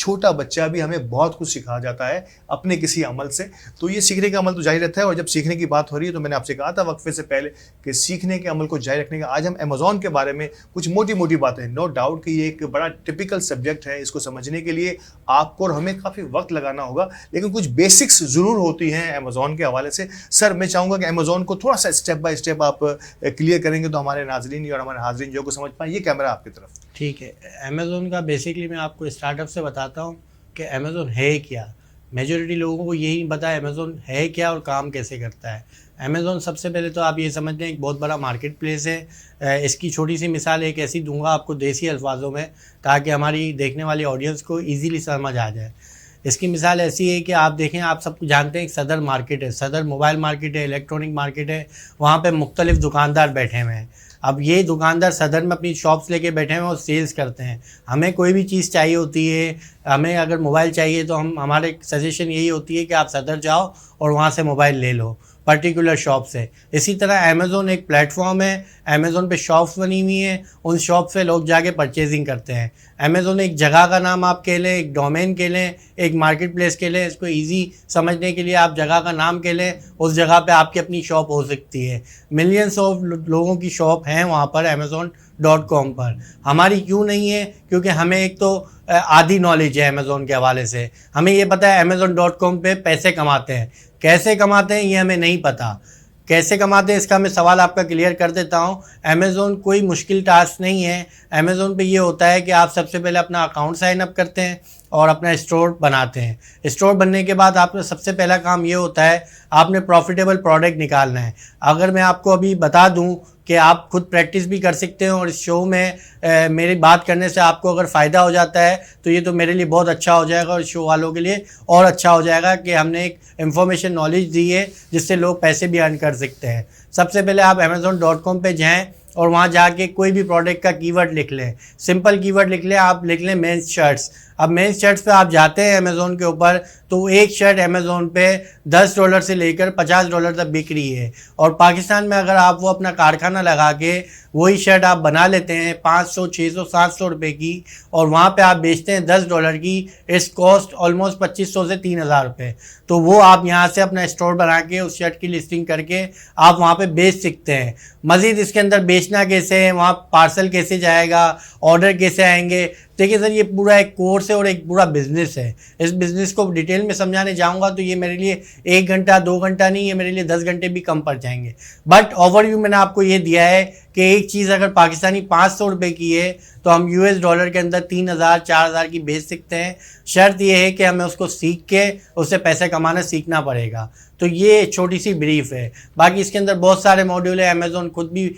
چھوٹا بچہ بھی ہمیں بہت کچھ سکھا جاتا ہے اپنے کسی عمل سے. تو یہ سیکھنے کا عمل تو جاری رہتا ہے. اور جب سیکھنے کی بات ہو رہی ہے تو میں نے آپ سے کہا تھا وقفے سے پہلے کہ سیکھنے کے عمل کو جاری رکھنے کا آج ہم امیزون کے بارے میں کچھ موٹی موٹی باتیں. نو ڈاؤٹ کہ یہ ایک بڑا ٹپیکل سبجیکٹ ہے, اس کو سمجھنے کے لیے آپ کو اور ہمیں کافی وقت لگانا ہوگا, لیکن کچھ بیسکس ضرور ہوتی ہیں امیزون کے حوالے سے. سر میں چاہوں گا کہ امیزون کو تھوڑا سا اسٹیپ بائی اسٹیپ آپ کلیئر کریں گے تو ہمارے ناظرین اور ہمارے حاضرین جو کو سمجھ پائیں. یہ کیمرہ آپ کی طرف. ٹھیک ہے, امیزون کا بیسکلی میں آپ کو اسٹارٹ اپ سے بتاتا ہوں کہ امیزون ہے کیا. میجورٹی لوگوں کو یہی پتا ہے امیزون ہے کیا اور کام کیسے کرتا ہے. امیزون سب سے پہلے تو آپ یہ سمجھتے ہیں ایک بہت بڑا مارکیٹ پلیس ہے. اس کی چھوٹی سی مثال ایک ایسی دوں گا آپ کو دیسی الفاظوں میں تاکہ ہماری دیکھنے والی آڈینس کو ایزیلی سمجھ آ جائے. اس کی مثال ایسی ہے کہ آپ دیکھیں, آپ سب جانتے ہیں ایک صدر مارکیٹ ہے, صدر موبائل مارکیٹ ہے, الیکٹرانک مارکیٹ ہے, وہاں پہ مختلف دکاندار بیٹھے ہوئے ہیں. اب یہ دکاندار صدر میں اپنی شاپس لے کے بیٹھے ہوئے ہیں اور سیلز کرتے ہیں. ہمیں کوئی بھی چیز چاہیے ہوتی ہے, ہمیں اگر موبائل چاہیے تو ہمارے سجیشن یہی ہوتی ہے کہ آپ صدر جاؤ اور وہاں سے موبائل لے لو پرٹیکولر شاپ سے. اسی طرح امیزون ایک پلیٹ فارم ہے, امیزون پہ شاپس بنی ہوئی ہیں, ان شاپ سے لوگ جا کے پرچیزنگ کرتے ہیں. امیزون ایک جگہ کا نام آپ کہہ لیں, ایک ڈومین کہہ لیں, ایک مارکیٹ پلیس کہہ لیں. اس کو ایزی سمجھنے کے لیے آپ جگہ کا نام کہہ لیں, اس جگہ پہ آپ کی اپنی شاپ ہو سکتی ہے. ملینس آف لوگوں کی شاپ ہیں وہاں پر Amazon.com پر. ہماری کیوں نہیں ہے؟ کیونکہ ہمیں ایک تو آدھی نالج ہے امیزون کے حوالے سے. ہمیں یہ پتہ ہے Amazon.com پہ پیسے کماتے ہیں, کیسے کماتے ہیں یہ ہمیں نہیں پتہ. کیسے کماتے ہیں اس کا میں سوال آپ کا کلیئر کر دیتا ہوں. امیزون کوئی مشکل ٹاسک نہیں ہے. امیزون پہ یہ ہوتا ہے کہ آپ سب سے پہلے اپنا اکاؤنٹ سائن اپ کرتے ہیں اور اپنا اسٹور بناتے ہیں. اسٹور بننے کے بعد آپ کا سب سے پہلا کام یہ ہوتا ہے آپ نے پروفیٹیبل پروڈکٹ نکالنا ہے. اگر میں آپ کو ابھی بتا دوں کہ آپ خود پریکٹس بھی کر سکتے ہیں اور اس شو میں میری بات کرنے سے آپ کو اگر فائدہ ہو جاتا ہے تو یہ تو میرے لیے بہت اچھا ہو جائے گا اور شو والوں کے لیے اور اچھا ہو جائے گا کہ ہم نے ایک انفارمیشن نالج دی ہے جس سے لوگ پیسے بھی ارن کر سکتے ہیں. سب سے پہلے آپ Amazon.com پہ جائیں اور وہاں جا کے کوئی بھی پروڈکٹ کا کی ورڈ لکھ لیں. سمپل کی ورڈ لکھ لیں, آپ لکھ لیں مینس شرٹس. اب مینس شرٹس پہ آپ جاتے ہیں امیزون کے اوپر تو ایک شرٹ امیزون پہ $10 سے لے کر $50 تک بک رہی ہے. اور پاکستان میں اگر آپ وہ اپنا کارخانہ لگا کے وہی شرٹ آپ بنا لیتے ہیں 500 600 700 روپے کی اور وہاں پہ آپ بیچتے ہیں $10 کی, اٹس کاسٹ آلموسٹ 2500 سے 3000 روپے. تو وہ آپ یہاں سے اپنا اسٹور بنا کے اس شرٹ کی لسٹنگ کر کے آپ وہاں پہ بیچ سکتے ہیں. مزید اس کے اندر بیچنا کیسے ہے, وہاں پارسل کیسے جائے گا, آرڈر کیسے آئیں گے. دیکھیے سر یہ پورا ایک کورس ہے اور ایک پورا بزنس ہے. اس بزنس کو ڈیٹیل میں سمجھانے جاؤں گا تو یہ میرے لیے 1 گھنٹہ 2 گھنٹہ نہیں, یہ میرے لیے 10 گھنٹے بھی کم پڑ جائیں گے. بٹ اوور ویو میں نے آپ کو یہ دیا ہے کہ ایک چیز اگر پاکستانی 500 روپے کی ہے تو ہم $US کے اندر 3000 4000 کی بیچ سکتے ہیں. شرط یہ ہے کہ ہمیں اس کو سیکھ کے اس سے پیسے کمانا سیکھنا پڑے گا. تو یہ چھوٹی سی بریف ہے. باقی اس کے اندر بہت سارے ماڈیول ہیں. امیزون خود بھی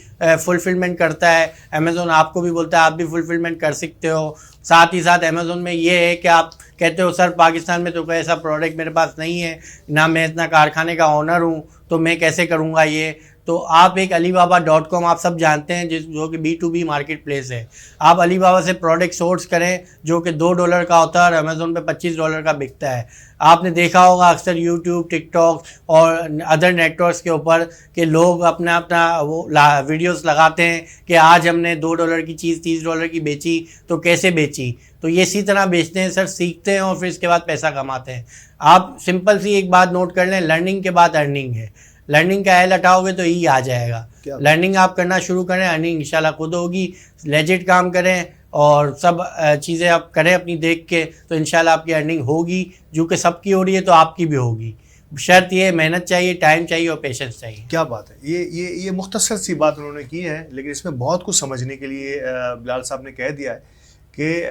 فلفلمنٹ کرتا ہے, امیزون آپ کو بھی بولتا ہے آپ بھی فلفلمنٹ کر سکتے ہو. ساتھ ہی ساتھ امیزون میں یہ ہے کہ آپ کہتے ہو سر پاکستان میں تو کوئی ایسا پروڈکٹ میرے پاس نہیں ہے, نہ میں اتنا کارخانے کا آنر ہوں, تو میں کیسے کروں گا یہ. تو آپ ایک Alibaba.com آپ سب جانتے ہیں جو کہ B2B مارکیٹ پلیس ہے. آپ علی بابا سے پروڈکٹ سورس کریں جو کہ $2 کا ہوتا ہے اور امیزون پہ $25 کا بکتا ہے. آپ نے دیکھا ہوگا اکثر یوٹیوب, ٹک ٹاک اور ادر نیٹ ورکس کے اوپر کہ لوگ اپنا وہ ویڈیوز لگاتے ہیں کہ آج ہم نے $2 کی چیز $30 کی بیچی تو کیسے بیچی. تو یہ اسی طرح بیچتے ہیں سر, سیکھتے ہیں اور پھر اس کے بعد پیسہ کماتے ہیں. آپ سمپل سی ایک بات نوٹ کر لیں, لرننگ کے بعد ارننگ ہے. لرننگ کا ایل ہٹاؤ گے تو ای آ جائے گا. لرننگ آپ کرنا شروع کریں, ارننگ انشاءاللہ خود ہوگی. لیجٹ کام کریں اور سب چیزیں آپ کریں اپنی دیکھ کے تو انشاءاللہ آپ کی ارننگ ہوگی. جو کہ سب کی ہو رہی ہے تو آپ کی بھی ہوگی. شرط یہ محنت چاہیے, ٹائم چاہیے اور پیشنس چاہیے. کیا بات ہے. یہ مختصر سی بات انہوں نے کی ہے, لیکن اس میں بہت کچھ سمجھنے کے لیے بلال صاحب نے کہہ دیا ہے کہ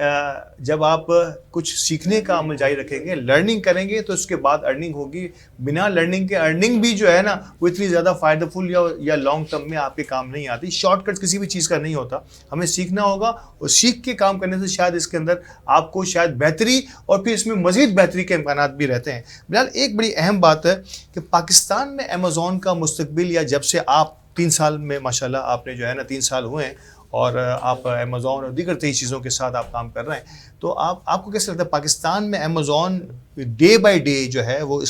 جب آپ کچھ سیکھنے کا عمل جاری رکھیں گے, لرننگ کریں گے تو اس کے بعد ارننگ ہوگی. بنا لرننگ کے ارننگ بھی جو ہے نا وہ اتنی زیادہ فائدہ فل یا لانگ ٹرم میں آپ کے کام نہیں آتی. شارٹ کٹ کسی بھی چیز کا نہیں ہوتا. ہمیں سیکھنا ہوگا اور سیکھ کے کام کرنے سے شاید اس کے اندر آپ کو شاید بہتری اور پھر اس میں مزید بہتری کے امکانات بھی رہتے ہیں. بلال ایک بڑی اہم بات ہے کہ پاکستان میں امیزون کا مستقبل, یا جب سے آپ 3 سال میں ماشاءاللہ آپ نے جو ہے نا 3 سال ہوئے ہیں اور آپ امیزون اور دیگر کئی چیزوں کے ساتھ آپ کام کر رہے ہیں, تو آپ کو کیسے لگتا ہے پاکستان میں امیزون ڈے بائی ڈے جو ہے وہ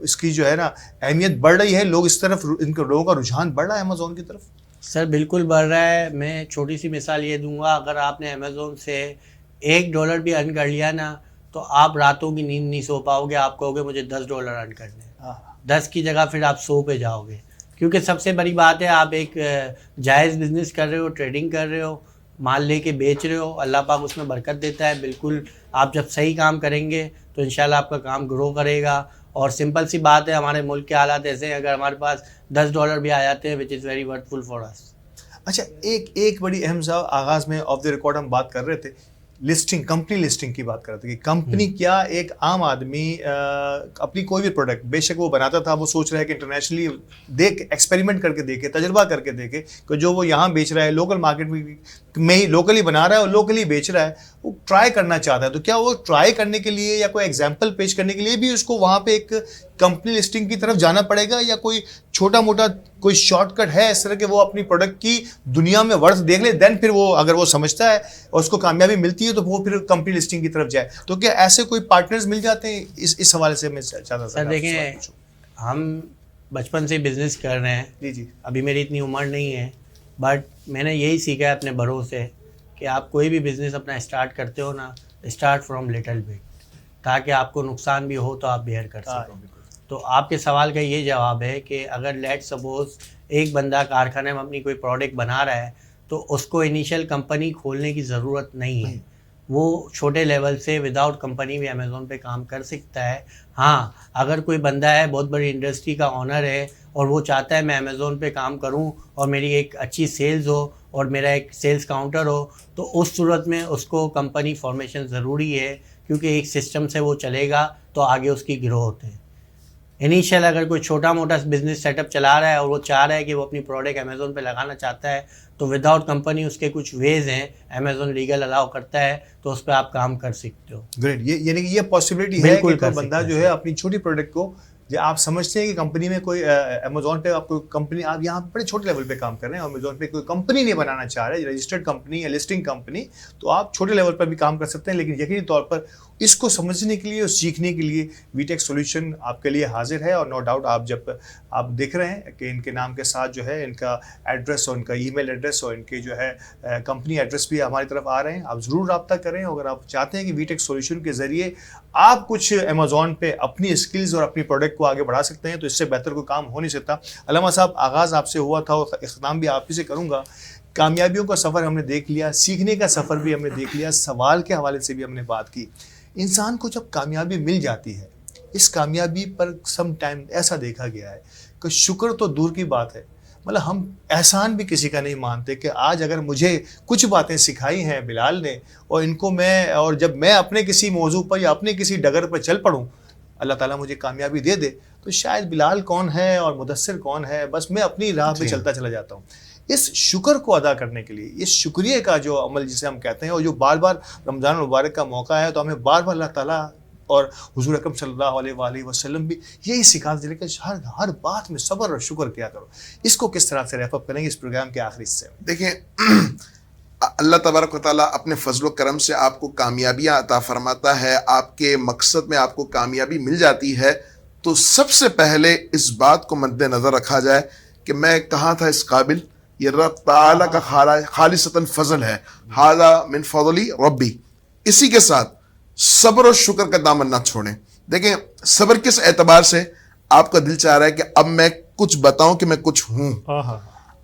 اس کی جو ہے نا اہمیت بڑھ رہی ہے, لوگ اس طرف, ان کے لوگوں کا رجحان بڑھ رہا ہے امیزون کی طرف؟ سر بالکل بڑھ رہا ہے. میں چھوٹی سی مثال یہ دوں گا, اگر آپ نے امیزون سے $1 بھی ارن کر لیا نا تو آپ راتوں کی نیند نہیں سو پاؤ گے, آپ کہو گے مجھے $10 ارن کرنے ہیں. 10 کی جگہ پھر آپ 100 پہ جاؤ گے, کیونکہ سب سے بڑی بات ہے آپ ایک جائز بزنس کر رہے ہو, ٹریڈنگ کر رہے ہو, مال لے کے بیچ رہے ہو, اللہ پاک اس میں برکت دیتا ہے. بالکل آپ جب صحیح کام کریں گے تو انشاءاللہ آپ کا کام گرو کرے گا. اور سمپل سی بات ہے, ہمارے ملک کے حالات ایسے ہیں, اگر ہمارے پاس $10 بھی آ جاتے ہیں وچ از ویری ورتھفل فار اس. اچھا, ایک بڑی اہم صاحب آغاز میں آف دی ریکارڈ ہم بات کر رہے تھے, لسٹنگ, کمپنی لسٹنگ کی بات کر رہے تھے کہ کمپنی کیا ایک عام آدمی اپنی کوئی بھی پروڈکٹ بے شک وہ بناتا تھا, وہ سوچ رہا ہے کہ انٹرنیشنلی ایکسپیریمنٹ کر کے دیکھے, تجربہ کر کے دیکھے کہ جو وہ یہاں بیچ رہا ہے لوکل مارکیٹ میں ہی لوکلی بنا رہا ہے اور لوکلی بیچ رہا ہے, وہ ٹرائی کرنا چاہتا ہے. تو کیا وہ ٹرائی کرنے کے لیے یا کوئی ایگزامپل پیش کرنے کے لیے بھی اس کو وہاں پہ ایک کمپنی لسٹنگ کی طرف جانا پڑے گا, یا کوئی چھوٹا موٹا کوئی شارٹ کٹ ہے اس طرح کہ وہ اپنی پروڈکٹ کی دنیا میں ورتھ دیکھ لے, دین پھر وہ اگر وہ سمجھتا ہے اور اس کو کامیابی ملتی ہے تو وہ پھر کمپنی لسٹنگ کی طرف جائے؟ تو کیا ایسے کوئی پارٹنرز مل جاتے ہیں؟ اس حوالے سے میں چاہتا تھا. سر دیکھیں, ہم بچپن سے بزنس کر رہے ہیں, جی ابھی میری اتنی عمر نہیں ہے, بٹ میں نے یہی سیکھا ہے اپنے بڑوں سے کہ آپ کوئی بھی بزنس اپنا اسٹارٹ کرتے ہو نا, اسٹارٹ فرام لٹل بٹ, تاکہ آپ کو نقصان بھی ہو تو آپ بیئر کر سکو. تو آپ کے سوال کا یہ جواب ہے کہ اگر لیٹ سپوز ایک بندہ کارخانے میں اپنی کوئی پروڈکٹ بنا رہا ہے تو اس کو انیشیل کمپنی کھولنے کی ضرورت نہیں ہے, وہ چھوٹے لیول سے وداؤٹ کمپنی بھی امیزون پہ کام کر سکتا ہے. ہاں, اگر کوئی بندہ ہے بہت بڑی انڈسٹری کا آنر ہے اور وہ چاہتا ہے میں امیزون پہ کام کروں اور میری ایک اچھی سیلز ہو اور میرا ایک سیلز کاؤنٹر ہو, تو اس صورت میں اس کو کمپنی فارمیشن ضروری ہے, کیونکہ ایک سسٹم سے وہ چلے گا تو آگے اس کی گروتھ ہے. انیشیل اگر کوئی چھوٹا موٹا بزنس سیٹ اپ چلا رہا ہے اور وہ چاہ رہا ہے کہ وہ اپنی پروڈکٹ امیزون پہ لگانا چاہتا ہے تو وداؤٹ کمپنی اس کے کچھ ویز ہیں, امیزون لیگل الاؤ کرتا ہے, تو اس پہ آپ کام کر سکتے ہو. گریٹ, یعنی کہ یہ پاسبلٹی ہے کہ کوئی بندہ جو ہے اپنی چھوٹی پروڈکٹ کو, جو آپ سمجھتے ہیں کہ کمپنی میں کوئی امیزون پہ آپ کوئی کمپنی, آپ یہاں بڑے چھوٹے لیول پہ کام کر رہے ہیں, امیزون پہ کوئی کمپنی نہیں بنانا چاہ رہے, رجسٹرڈ کمپنی یا لسٹنگ کمپنی, تو آپ چھوٹے لیول پر بھی کام کر سکتے ہیں. لیکن یقینی طور پر اس کو سمجھنے کے لیے اور سیکھنے کے لیے وی ٹیک سولوشن آپ کے لیے حاضر ہے. اور نو ڈاؤٹ آپ جب آپ دیکھ رہے ہیں کہ ان کے نام کے ساتھ جو ہے ان کا ایڈریس اور ان کا ای میل ایڈریس اور ان کے جو ہے کمپنی ایڈریس بھی ہماری طرف آ رہے ہیں, آپ ضرور رابطہ کریں. اگر آپ چاہتے ہیں کہ وی ٹیک سولوشن کے ذریعے آپ کچھ امیزون پہ اپنی اسکلز اور اپنی پروڈکٹ کو آگے بڑھا سکتے ہیں, تو اس سے بہتر کوئی کام ہو نہیں سکتا. علامہ صاحب, آغاز آپ سے ہوا تھا اور اختتام بھی آپ ہی سے کروں گا. کامیابیوں کا سفر ہم نے دیکھ لیا, سیکھنے کا سفر بھی ہم نے دیکھ لیا, سوال کے حوالے سے بھی ہم نے بات کی. انسان کو جب کامیابی مل جاتی ہے, اس کامیابی پر سم ٹائم ایسا دیکھا گیا ہے کہ شکر تو دور کی بات ہے, مطلب ہم احسان بھی کسی کا نہیں مانتے کہ آج اگر مجھے کچھ باتیں سکھائی ہیں بلال نے, اور ان کو میں, اور جب میں اپنے کسی موضوع پر یا اپنے کسی ڈگر پر چل پڑوں, اللہ تعالیٰ مجھے کامیابی دے دے, تو شاید بلال کون ہے اور مدثر کون ہے, بس میں اپنی راہ پہ چلتا چلا جاتا ہوں. اس شکر کو ادا کرنے کے لیے, اس شکریہ کا جو عمل جسے ہم کہتے ہیں, اور جو بار بار رمضان المبارک کا موقع ہے تو ہمیں بار بار اللہ تعالیٰ اور حضور اکرم صلی اللہ علیہ وآلہ وسلم بھی یہی سکھاتے ہیں کہ ہر بات میں صبر اور شکر کیا کرو. اس کو کس طرح سے ریپ اپ کریں گے اس پروگرام کے آخری حصے میں؟ دیکھیں, اللہ تبارک و تعالیٰ اپنے فضل و کرم سے آپ کو کامیابیاں عطا فرماتا ہے, آپ کے مقصد میں آپ کو کامیابی مل جاتی ہے, تو سب سے پہلے اس بات کو مد نظر رکھا جائے کہ میں کہاں تھا اس قابل, یہ رب تعالیٰ کا خالصتاً فضل ہے, ھذا من فضلی ربی. اسی کے ساتھ صبر اور شکر کا دامن نہ چھوڑیں. دیکھیں, صبر کس اعتبار سے, آپ کا دل چاہ رہا ہے کہ اب میں کچھ بتاؤں کہ میں کچھ ہوں,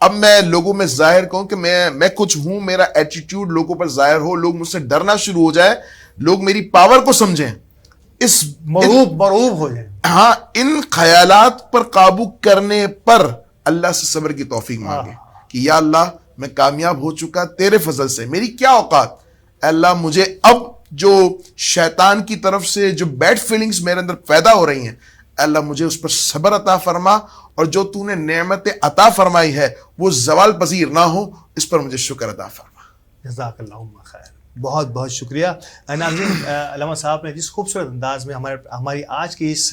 اب میں لوگوں میں ظاہر کہوں کہ میں کچھ ہوں, میرا ایٹیٹیوڈ لوگوں پر ظاہر ہو, لوگ مجھ سے ڈرنا شروع ہو جائے, لوگ میری پاور کو سمجھیں, اس مرعوب ہو جائیں. ہاں, ان خیالات پر قابو کرنے پر اللہ سے صبر کی توفیق مانگیں کہ یا اللہ میں کامیاب ہو چکا تیرے فضل سے, میری کیا اوقات, اے اللہ مجھے اب جو شیطان کی طرف سے جو بیڈ فیلنگز میرے اندر پیدا ہو رہی ہیں, اے اللہ مجھے اس پر صبر عطا فرما, اور جو تو نے نعمت عطا فرمائی ہے وہ زوال پذیر نہ ہو, اس پر مجھے شکر عطا فرما. جزاک اللہ خیر, بہت بہت شکریہ. ناظرین, علامہ صاحب نے جس خوبصورت انداز میں ہماری آج کی اس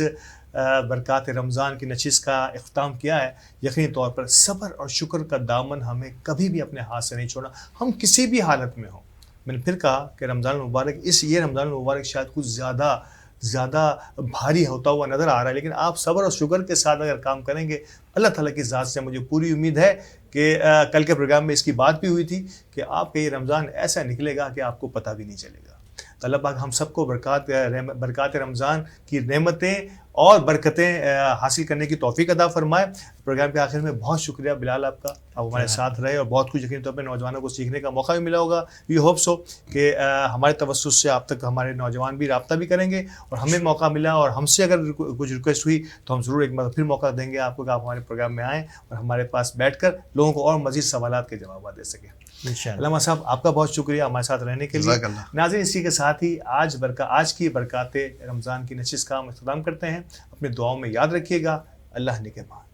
برکات رمضان کی نشست کا اختتام کیا ہے, یقینی طور پر صبر اور شکر کا دامن ہمیں کبھی بھی اپنے ہاتھ سے نہیں چھوڑنا, ہم کسی بھی حالت میں ہوں. میں نے پھر کہا کہ رمضان المبارک, یہ رمضان المبارک شاید کچھ زیادہ زیادہ بھاری ہوتا ہوا نظر آ رہا ہے، لیکن آپ صبر اور شکر کے ساتھ اگر کام کریں گے، اللہ تعالیٰ کی ذات سے مجھے پوری امید ہے کہ کل کے پروگرام میں اس کی بات بھی ہوئی تھی کہ آپ کا یہ رمضان ایسا نکلے گا کہ آپ کو پتہ بھی نہیں چلے گا۔ تو اللہ پاک ہم سب کو برکات رمضان کی نعمتیں اور برکتیں حاصل کرنے کی توفیق عطا فرمائے۔ پروگرام کے آخر میں بہت شکریہ بلال آپ کا، آپ ہمارے ساتھ رہے اور بہت کچھ یقینی طور پہ نوجوانوں کو سیکھنے کا موقع بھی ملا ہوگا۔ وی ہوپ سو کہ ہمارے توسط سے آپ تک ہمارے نوجوان بھی رابطہ بھی کریں گے، اور ہمیں موقع ملا اور ہم سے اگر کچھ ریکویسٹ ہوئی تو ہم ضرور ایک بار پھر موقع دیں گے آپ کو کہ آپ ہمارے پروگرام میں آئیں اور ہمارے پاس بیٹھ کر لوگوں کو اور مزید سوالات کے جوابات دے سکیں۔ علامہ صاحب آپ کا بہت شکریہ ہمارے ساتھ رہنے کے لیے۔ ناظرین اسی کے ساتھ ہی آج کی برکات رمضان کی نشست کا ہم اختتام کرتے ہیں۔ اپنے دعاؤں میں یاد رکھیے گا۔ اللہ نگہبان۔